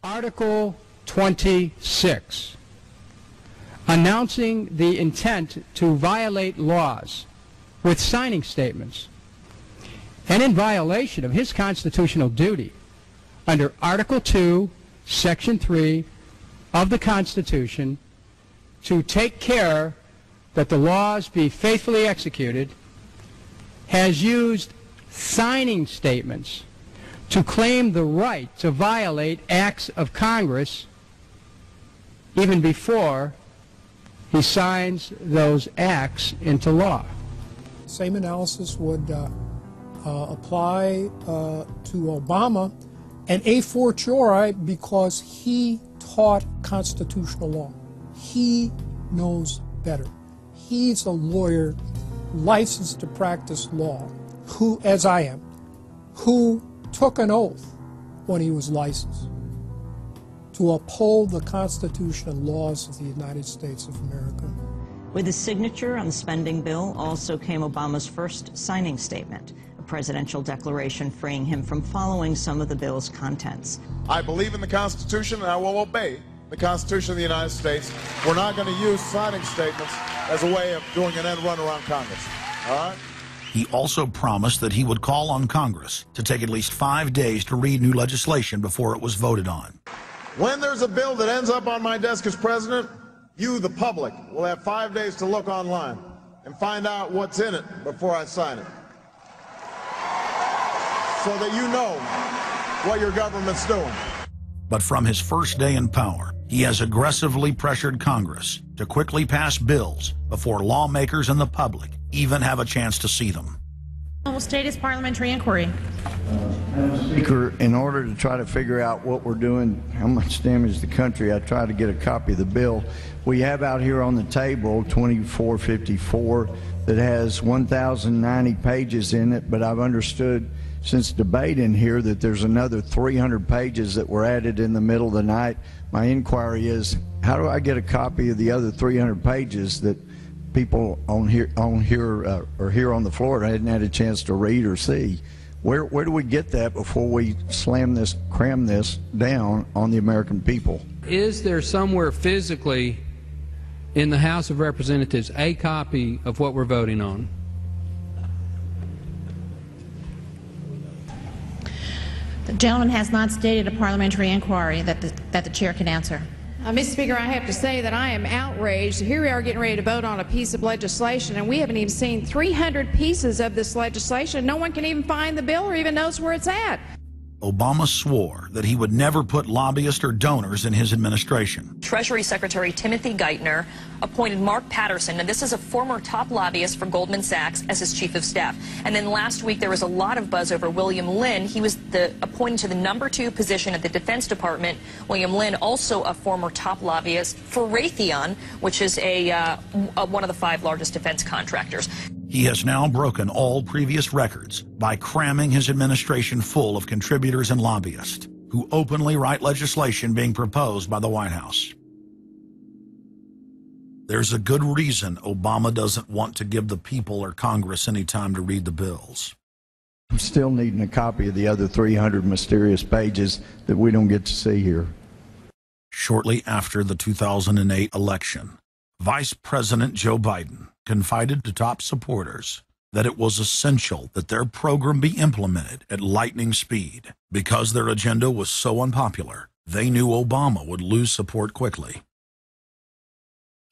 Article 26, announcing the intent to violate laws with signing statements, and in violation of his constitutional duty under Article 2, Section 3 of the Constitution to take care that the laws be faithfully executed, has used signing statements to claim the right to violate acts of Congress even before he signs those acts into law. Same analysis would apply to Obama, and a fortiori because he taught constitutional law. He knows better. He's a lawyer licensed to practice law, who, as I am, who took an oath when he was licensed to uphold the Constitution and laws of the United States of America. With his signature on the spending bill also came Obama's first signing statement, a presidential declaration freeing him from following some of the bill's contents. I believe in the Constitution and I will obey the Constitution of the United States. We're not going to use signing statements as a way of doing an end run around Congress. All right? He also promised that he would call on Congress to take at least 5 days to read new legislation before it was voted on. When there's a bill that ends up on my desk as president, you, the public, will have 5 days to look online and find out what's in it before I sign it, so that you know what your government's doing. But from his first day in power, he has aggressively pressured Congress to quickly pass bills before lawmakers and the public even have a chance to see them. Will state his parliamentary inquiry. Madam Speaker, in order to try to figure out what we're doing, how much damage to the country, I tried to get a copy of the bill. We have out here on the table 2454 that has 1,090 pages in it, but I've understood since debate in here that there's another 300 pages that were added in the middle of the night. My inquiry is, how do I get a copy of the other 300 pages that people on here on the floor hadn't had a chance to read or see? Where do we get that before we cram this down on the American people? Is there somewhere physically in the House of Representatives a copy of what we're voting on? The gentleman has not stated a parliamentary inquiry that the chair can answer. Mr. Speaker, I have to say that I am outraged. Here we are getting ready to vote on a piece of legislation, and we haven't even seen 300 pieces of this legislation. No one can even find the bill or even knows where it's at. Obama swore that he would never put lobbyists or donors in his administration. Treasury Secretary Timothy Geithner appointed Mark Patterson, and this is a former top lobbyist for Goldman Sachs, as his chief of staff. And then last week there was a lot of buzz over William Lynn. He was appointed to the #2 position at the Defense Department. William Lynn, also a former top lobbyist for Raytheon, which is one of the 5 largest defense contractors. He has now broken all previous records by cramming his administration full of contributors and lobbyists who openly write legislation being proposed by the White House. There's a good reason Obama doesn't want to give the people or Congress any time to read the bills. I'm still needing a copy of the other 300 mysterious pages that we don't get to see here. Shortly after the 2008 election, Vice President Joe Biden confided to top supporters that it was essential that their program be implemented at lightning speed. Because their agenda was so unpopular, they knew Obama would lose support quickly.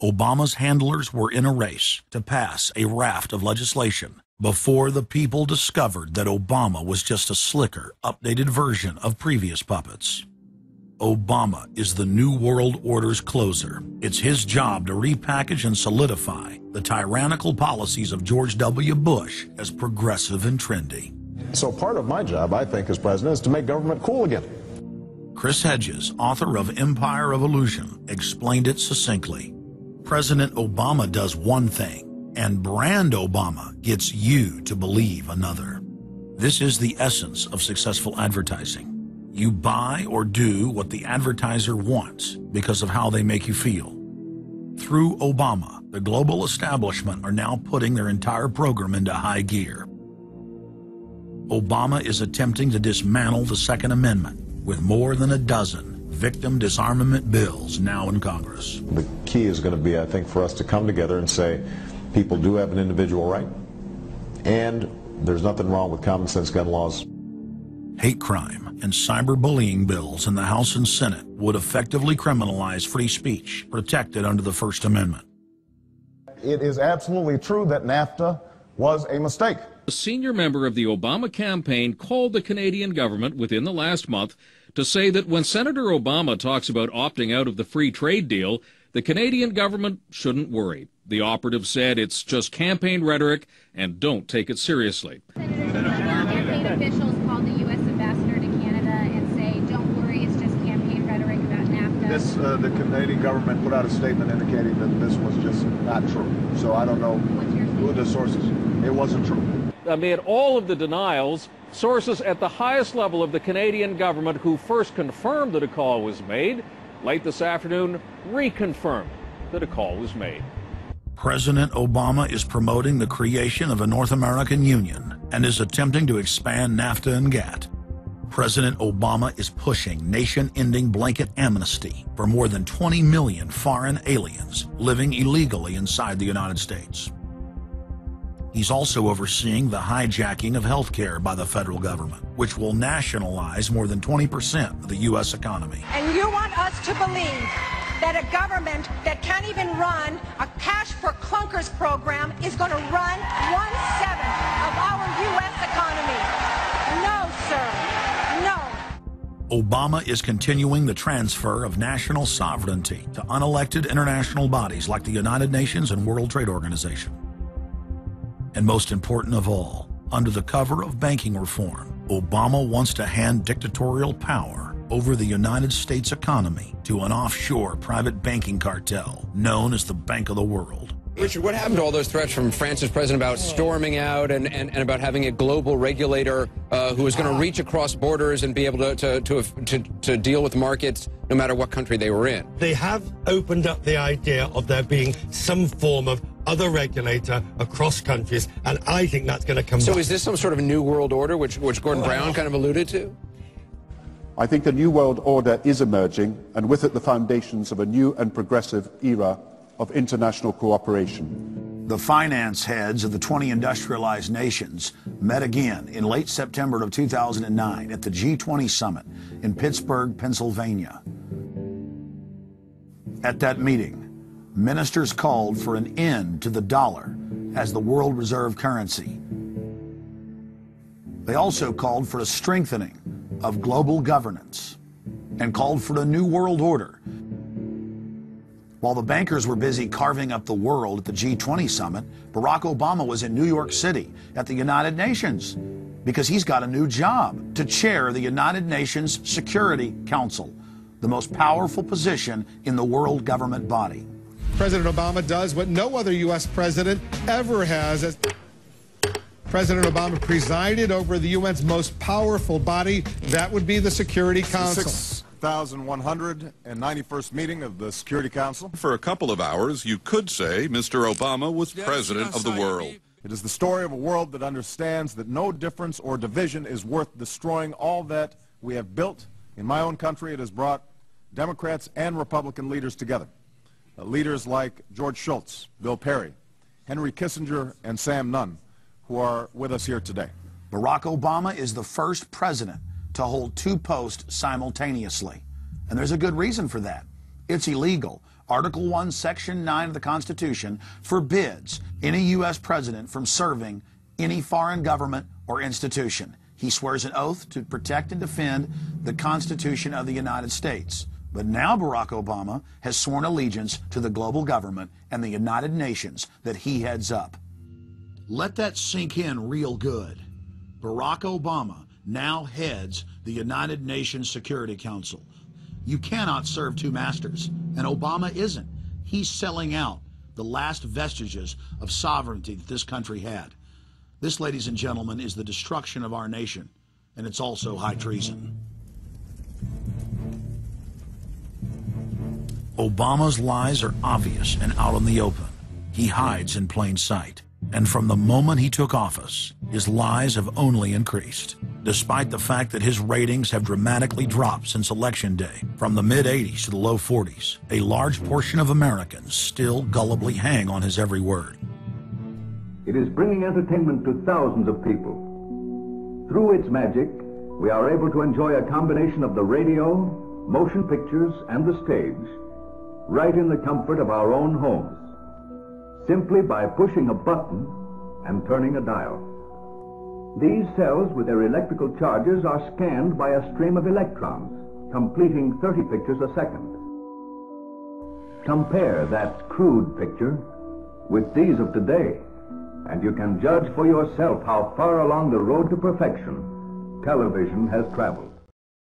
Obama's handlers were in a race to pass a raft of legislation before the people discovered that Obama was just a slicker, updated version of previous puppets. Obama is the New World Order's closer. It's his job to repackage and solidify the tyrannical policies of George W. Bush as progressive and trendy. So part of my job, I think, as president, is to make government cool again. Chris Hedges, author of Empire of Illusion, explained it succinctly. President Obama does one thing, and brand Obama gets you to believe another. This is the essence of successful advertising. You buy or do what the advertiser wants because of how they make you feel. Through Obama, the global establishment are now putting their entire program into high gear. Obama is attempting to dismantle the Second Amendment with more than a dozen victim disarmament bills now in Congress. The key is going to be, I think, for us to come together and say people do have an individual right, and there's nothing wrong with common sense gun laws. Hate crime and cyberbullying bills in the House and Senate would effectively criminalize free speech protected under the First Amendment. It is absolutely true that NAFTA was a mistake. A senior member of the Obama campaign called the Canadian government within the last month to say that when Senator Obama talks about opting out of the free trade deal, the Canadian government shouldn't worry. The operative said it's just campaign rhetoric and don't take it seriously. Campaign officials called the U.S. ambassador to Canada and say, don't worry, it's just campaign rhetoric about NAFTA. The Canadian government put out a statement indicating that this was just not true. So I don't know who the sources. It wasn't true. Amid all of the denials, sources at the highest level of the Canadian government who first confirmed that a call was made, late this afternoon reconfirmed that a call was made. President Obama is promoting the creation of a North American Union and is attempting to expand NAFTA and GATT. President Obama is pushing nation-ending blanket amnesty for more than 20 million foreign aliens living illegally inside the United States. He's also overseeing the hijacking of health care by the federal government, which will nationalize more than 20% of the U.S. economy. And you want us to believe that a government that can't even run a cash for clunkers program is going to run 1/7 of our U.S. economy. No, sir. No. Obama is continuing the transfer of national sovereignty to unelected international bodies like the United Nations and World Trade Organization. And most important of all, under the cover of banking reform, Obama wants to hand dictatorial power over the United States economy to an offshore private banking cartel known as the Bank of the World. Richard, what happened to all those threats from France's president about storming out and about having a global regulator who was going to reach across borders and be able to deal with markets no matter what country they were in? They have opened up the idea of there being some form of other regulator across countries, and I think that's going to come back. So is this some sort of new world order, which Gordon Brown kind of alluded to? I think a new world order is emerging, and with it the foundations of a new and progressive era of international cooperation. The finance heads of the 20 industrialized nations met again in late September of 2009 at the G20 summit in Pittsburgh, Pennsylvania. At that meeting, ministers called for an end to the dollar as the world reserve currency. They also called for a strengthening of global governance and called for a new world order. While the bankers were busy carving up the world at the G20 summit, Barack Obama was in New York City at the United Nations because he's got a new job to chair the United Nations Security Council, the most powerful position in the world government body. President Obama does what no other U.S. president ever has. As President Obama presided over the UN's most powerful body, that would be the Security Council. 6,191st meeting of the Security Council. For a couple of hours, you could say Mr. Obama was president of the world. It is the story of a world that understands that no difference or division is worth destroying all that we have built. In my own country, it has brought Democrats and Republican leaders together. Leaders like George Shultz, Bill Perry, Henry Kissinger, and Sam Nunn, who are with us here today. Barack Obama is the first president to hold two posts simultaneously. And there's a good reason for that. It's illegal. Article 1, Section 9 of the Constitution forbids any U.S. president from serving any foreign government or institution. He swears an oath to protect and defend the Constitution of the United States. But now Barack Obama has sworn allegiance to the global government and the United Nations that he heads up. Let that sink in real good. Barack Obama now heads the United Nations Security Council. You cannot serve two masters, and Obama isn't. He's selling out the last vestiges of sovereignty that this country had. This, ladies and gentlemen, is the destruction of our nation, and it's also high treason. Obama's lies are obvious and out in the open. He hides in plain sight. And from the moment he took office, his lies have only increased, despite the fact that his ratings have dramatically dropped since Election Day. From the mid-80s to the low 40s, a large portion of Americans still gullibly hang on his every word. It is bringing entertainment to thousands of people. Through its magic, we are able to enjoy a combination of the radio, motion pictures, and the stage, right in the comfort of our own homes, simply by pushing a button and turning a dial. These cells with their electrical charges are scanned by a stream of electrons, completing 30 pictures a second. Compare that crude picture with these of today, and you can judge for yourself how far along the road to perfection television has traveled.